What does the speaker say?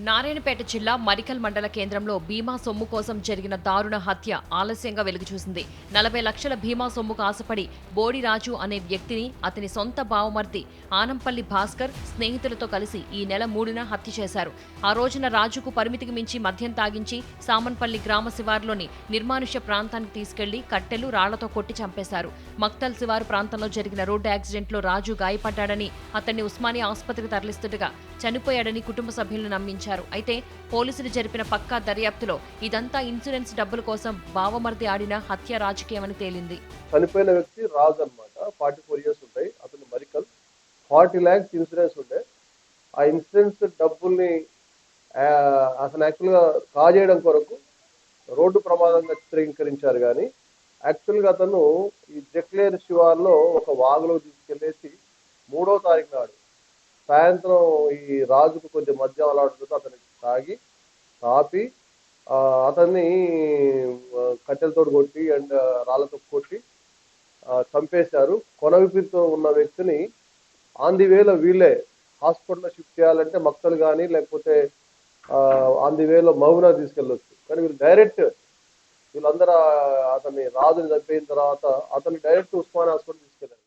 నారాయణపేట జిల్లా మరికల్ మండల కేంద్రంలో బీమా సొమ్ము కోసం జరిగిన దారుణ హత్య ఆలస్యంగా వెలుగుచూసింది. 40 లక్షల బీమా సొమ్ముకు ఆశపడి బోడి రాజు అనే వ్యక్తిని అతని సొంత బావమర్ది ఆనంపల్లి భాస్కర్ స్నేహితులతో కలిసి ఈ నెల 3న హత్య చేశారు. ఆ రోజున రాజుకు పరిమితికి మించి మద్యం తాగించి సామన్పల్లి గ్రామ శివారులోని నిర్మానుష్య ప్రాంతానికి తీసుకెళ్లి కట్టెలు రాళ్లతో కొట్టి చంపేశారు. మక్తల్ శివారు ప్రాంతంలో జరిగిన రోడ్డు యాక్సిడెంట్లో రాజు గాయపడ్డాడని అతన్ని ఉస్మానియా ఆసుపత్రికి తరలిస్తుండగా చనిపోయాడని కుటుంబ సభ్యులను నమ్మించారు. అయితే పోలీసులు జరిపిన పక్కా దర్యాప్తులో ఇదంతా ఇన్సూరెన్స్ డబ్బుల కోసం బావమర్ది ఆడిన హత్య రాజకీయమని తేలింది. చనిపోయిన వ్యక్తి రాజు అనమాట. 44 ఇయర్స్ ఉంటాయి. అతను మరికల్ 40 lakhs ఇన్సూరెన్స్ ఉండే. ఆ ఇన్సూరెన్స్ డబ్బుల్ని అతను యాక్చువల్గా కాజేయడం కొరకు రోడ్డు ప్రమాదంగా చిత్రీకరించారు. కానీ యాక్చువల్గా అతను ఈ జక్లేర్ శివార్లో ఒక వాగులో తీసుకెళ్లేసి 3వ తారీఖు నాడు సాయంత్రం ఈ రాజుకు కొద్ది మద్యం అలవాటుతో అతనికి తాగి తాపి అతన్ని కట్టెలతో కొట్టి అండ్ రాళ్లతో కొట్టి చంపేశారు. కొనవిపితో ఉన్న వ్యక్తిని ఆన్ ది వేలో వీళ్ళే హాస్పిటల్లో షిఫ్ట్ చేయాలంటే మక్తలు కానీ లేకపోతే ఆన్ ది వేలో మహబూనా తీసుకెళ్ళొచ్చు. కానీ వీళ్ళు డైరెక్ట్ వీళ్ళందరూ అతన్ని రాజుని చంపేసిన తర్వాత అతన్ని డైరెక్ట్ ఉస్మానియా హాస్పిటల్ తీసుకెళ్ళారు.